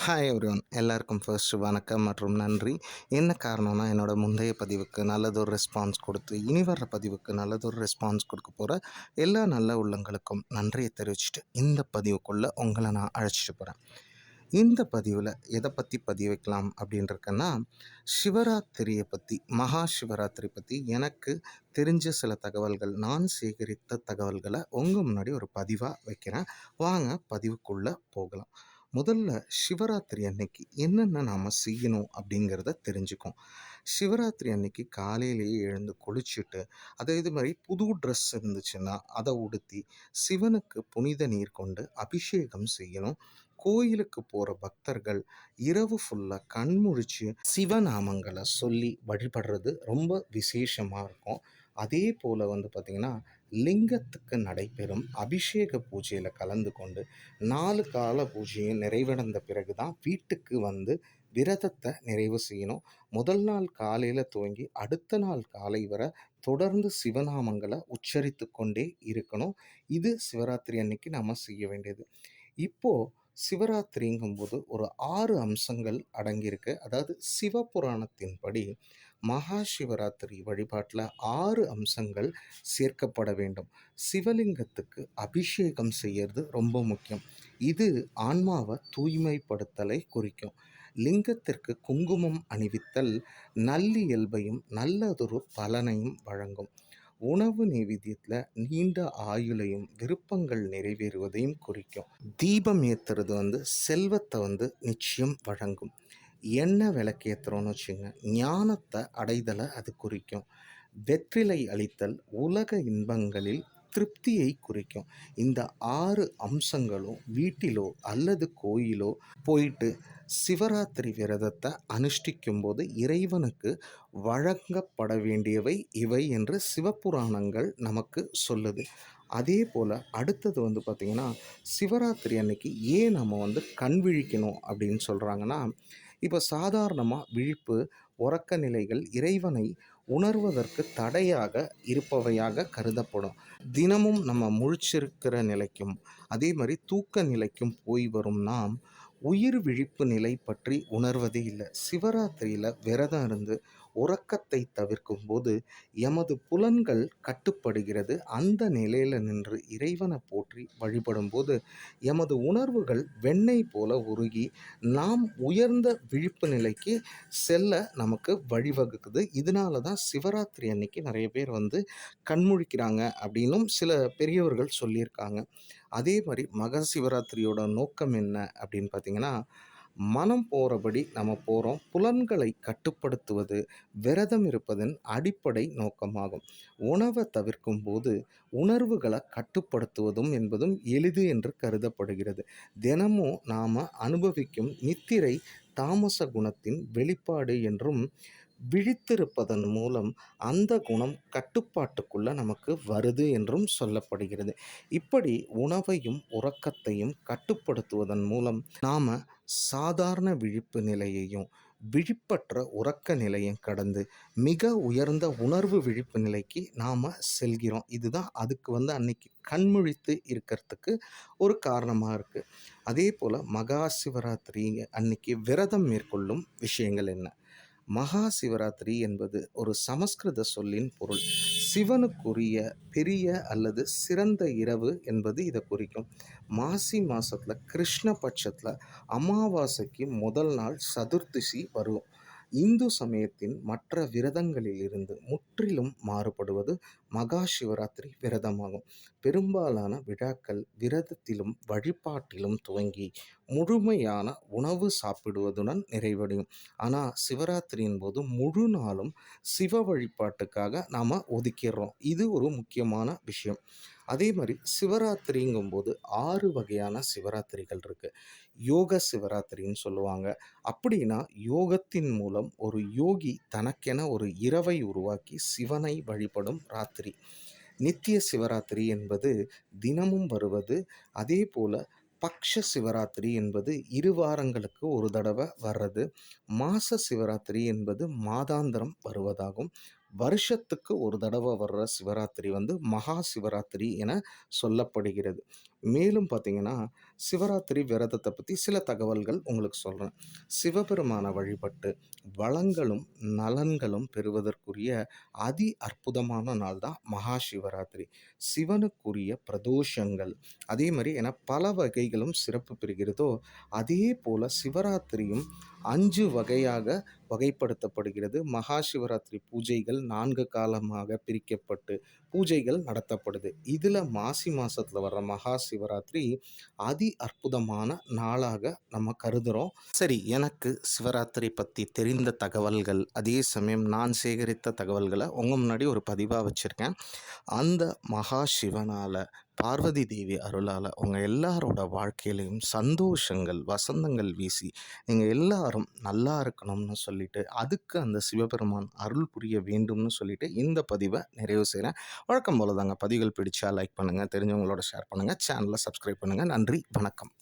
Hi everyone எல்லாருக்கும் first வணக்கம் மற்றும் நன்றி. என்ன காரணம்னா, என்னோட முந்தைய பதிவுக்கு நல்லதொரு ரெஸ்பான்ஸ் கொடுத்து, இனி வர்ற பதிவுக்கு நல்லதொரு ரெஸ்பான்ஸ் கொடுக்க போகிற எல்லா நல்ல உள்ளங்களுக்கும் நன்றியை தெரிவிச்சுட்டு இந்த பதிவுக்குள்ளே உங்களை நான் அழைச்சிட்டு போகிறேன். இந்த பதிவில் எதை பற்றி பதிவு வைக்கலாம் அப்படின்ட்டுருக்கேன்னா, சிவராத்திரியை பற்றி, மகா சிவராத்திரி பற்றி எனக்கு தெரிஞ்ச சில தகவல்கள், நான் சேகரித்த தகவல்களை உங்கள் முன்னாடி ஒரு பதிவாக வைக்கிறேன். வாங்க பதிவுக்குள்ளே போகலாம். முதல்ல சிவராத்திரி அன்னைக்கு என்னென்ன நாம் செய்யணும் அப்படிங்கிறத தெரிஞ்சுக்கும். சிவராத்திரி அன்னைக்கு காலையிலேயே எழுந்து குளிச்சுட்டு, அதே இது மாதிரி புது ட்ரெஸ் இருந்துச்சுன்னா அதை உடுத்தி சிவனுக்கு புனித நீர் கொண்டு அபிஷேகம் செய்யணும். கோயிலுக்கு போகிற பக்தர்கள் இரவு ஃபுல்லாக கண்முழிச்சு சிவநாமங்களை சொல்லி வழிபடுறது ரொம்ப விசேஷமாக இருக்கும். அதே போல் பார்த்திங்கன்னா, லிங்கத்துக்கு நடைபெறும் அபிஷேக பூஜையில் கலந்து கொண்டு 4 கால பூஜையும் நிறைவடைந்த பிறகு தான் வீட்டுக்கு வந்து விரதத்தை நிறைவு செய்யணும். முதல் நாள் காலையில் துவங்கி அடுத்த நாள் காலை வரை தொடர்ந்து சிவநாமங்களை உச்சரித்து கொண்டே இருக்கணும். இது சிவராத்திரி அன்னைக்கு நாம் செய்ய வேண்டியது. இப்போது சிவராத்திரிங்கும்போது ஒரு 6 அம்சங்கள் அடங்கியிருக்கு. அதாவது சிவபுராணத்தின்படி மகா சிவராத்திரி வழிபாட்டில் 6 அம்சங்கள் சேர்க்கப்பட வேண்டும். சிவலிங்கத்துக்கு அபிஷேகம் செய்யறது ரொம்ப முக்கியம். இது ஆன்மாவை தூய்மைப்படுத்தலை குறிக்கும். லிங்கத்திற்கு குங்குமம் அணிவித்தல் நல்லியல்பையும் நல்லதொரு பலனையும் வழங்கும். உணவு நெய்வேத்தியத்தில் நீண்ட ஆயுளையும் விருப்பங்கள் நிறைவேறுவதையும் குறிக்கும். தீபம் ஏற்றுறது செல்வத்தை நிச்சயம் வழங்கும். எண்ணெய் விளக்கேற்றுறோன்னு வச்சுங்க, ஞானத்தை அடைதலை அது குறிக்கும். வெற்றிலை அளித்தல் உலக இன்பங்களில் திருப்தியை குறிக்கும். இந்த 6 அம்சங்களும் வீட்டிலோ அல்லது கோயிலோ போயிட்டு சிவராத்திரி விரதத்தை அனுஷ்டிக்கும் போது இறைவனுக்கு வழங்கப்பட வேண்டியவை இவை என்று சிவபுராணங்கள் நமக்கு சொல்லுது. அதே போல் அடுத்தது பார்த்திங்கன்னா, சிவராத்திரி அன்னைக்கு ஏன் நம்ம கண் விழிக்கணும் அப்படின்னு சொல்கிறாங்கன்னா, இப்போ சாதாரணமாக விழிப்பு உறக்க நிலைகள் இறைவனை உணர்வதற்கு தடையாக இருப்பவையாக கருதப்படும். தினமும் நம்ம முழிச்சிருக்கிற நிலைக்கும் அதே மாதிரி தூக்க நிலைக்கும் போய் வரும் நாம் உயிர் விழிப்பு நிலை பற்றி உணர்வதே இல்லை. சிவராத்திரியில் விரதம் இருந்து உறக்கத்தை தவிர்க்கும் போது எமது புலன்கள் கட்டுப்படுகிறது. அந்த நிலையில் நின்று இறைவனை போற்றி வழிபடும் போது எமது உணர்வுகள் வெண்ணெய் போல உருகி நாம் உயர்ந்த விழிப்பு நிலைக்கு செல்ல நமக்கு வழிவகுக்குது. இதனால தான் சிவராத்திரி அன்னைக்கு நிறைய பேர் கண்முழிக்கிறாங்க அப்படின்னும் சில பெரியவர்கள் சொல்லியிருக்காங்க. அதே மாதிரி மகா சிவராத்திரியோட நோக்கம் என்ன அப்படின்னு பார்த்தீங்கன்னா, மனம் போகிறபடி நம்ம போகிறோம். புலன்களை கட்டுப்படுத்துவது விரதம் இருப்பதன் அடிப்படை நோக்கமாகும். உணவை தவிர்க்கும் போது உணர்வுகளை கட்டுப்படுத்துவதும் என்பதும் எளிது என்று கருதப்படுகிறது. தினமும் நாம் அனுபவிக்கும் நித்திரை தாமச குணத்தின் வெளிப்பாடு என்றும், விழித்திருப்பதன் மூலம் அந்த குணம் கட்டுப்பாட்டுக்குள்ளே நமக்கு வருது என்றும் சொல்லப்படுகிறது. இப்படி உணவையும் உறக்கத்தையும் கட்டுப்படுத்துவதன் மூலம் நாம் சாதாரண விழிப்பு நிலையையும் விழிப்பற்ற உறக்க நிலையும் கடந்து மிக உயர்ந்த உணர்வு விழிப்பு நிலைக்கு நாம் செல்கிறோம். இதுதான் அதுக்கு அன்னைக்கு கண்முழித்து இருக்கிறதுக்கு ஒரு காரணமாக இருக்குது. அதே போல் மகா சிவராத்திரி அன்னைக்கு விரதம் மேற்கொள்ளும் விஷயங்கள் என்ன? மகா சிவராத்திரி என்பது ஒரு சமஸ்கிருத சொல்லின் பொருள். சிவனுக்குரிய பெரிய அல்லது சிறந்த இரவு என்பது இதை குறிக்கும். மாசி மாதத்தில் கிருஷ்ண பட்சத்தில் அமாவாசைக்கு முதல் நாள் சதுர்த்திசி வரும். இந்து சமயத்தின் மற்ற விரதங்களிலிருந்து முற்றிலும் மாறுபடுவது மகா சிவராத்திரி விரதமாகும். பெரும்பாலான விழாக்கள் விரதத்திலும் வழிபாட்டிலும் துவங்கி முழுமையான உணவு சாப்பிடுவதுடன் நிறைவடையும். ஆனால் சிவராத்திரியின் போது முழு நாளும் சிவ வழிபாட்டுக்காக நாம் ஒதுக்கிடுறோம். இது ஒரு முக்கியமான விஷயம். அதே மாதிரி சிவராத்திரிங்கும்போது 6 வகையான சிவராத்திரிகள் இருக்குது. யோக சிவராத்திரின்னு சொல்லுவாங்க. அப்படின்னா யோகத்தின் மூலம் ஒரு யோகி தனக்கென ஒரு இரவை உருவாக்கி சிவனை வழிபடும் ராத்திரி. நித்திய சிவராத்திரி என்பது தினமும் வருவது. அதே போல் பக்ஷ சிவராத்திரி என்பது 2 வாரங்களுக்கு ஒரு தடவை வர்றது. மாச சிவராத்திரி என்பது மாதாந்திரம் வருவதாகும். வருஷத்துக்கு ஒரு தடவை வர்ற சிவராத்திரி மகா சிவராத்திரி என சொல்லப்படுகிறது. மேலும் பார்த்தீங்கன்னா, சிவராத்திரி விரதத்த பத்தி சில தகவல்கள் உங்களுக்கு சொல்றேன். சிவபெருமான வழிபட்டு வளங்களும், நலன்களும் பெறுவதற்குரிய அதி அற்புதமான நாள் தான் மகா சிவராத்திரி. சிவனுக்குரிய பிரதோஷங்கள், அதே மாரி என பல வகைகளும் சிறப்பு பெறுகிறதோ, அதே போல சிவராத்திரியும் 5 வகையாக வகைப்படுத்தப்படுகிறது. மகா சிவராத்திரி பூஜைகள் 4 காலமாக பிரிக்கப்பட்டு பூஜைகள் நடத்தப்படுது. இதுல மாசி மாசத்துல வர்ற மகா சிவராத்திரி அதி அற்புதமான நாளாக நம்ம கருதுறோம். சரி, எனக்கு சிவராத்திரி பத்தி தெரிந்த தகவல்கள், அதே சமயம் நான் சேகரித்த தகவல்கள உங்க முன்னாடி ஒரு பதிவா வச்சிருக்கேன். அந்த மகா சிவனால, பார்வதி தேவி அருளால உங்க எல்லாரோட வாழ்க்கையிலயும் சந்தோஷங்கள், வசந்தங்கள் வீசி, நீங்க எல்லாரும் நல்லா இருக்கணும்னு சொல்லிட்டு, அதுக்கு அந்த சிவபெருமான் அருள் புரிய வேண்டும்னு சொல்லிட்டு, இந்த பதிவ நிறைவு செய்றேன். வழக்கம் போல தாங்க பதிவுகள் பிடிச்சா லைக் பண்ணுங்க, தெரிஞ்சவங்களோட ஷேர் பண்ணுங்க, சேனல சப்ஸ்கிரைப் பண்ணுங்க. நன்றி, வணக்கம்.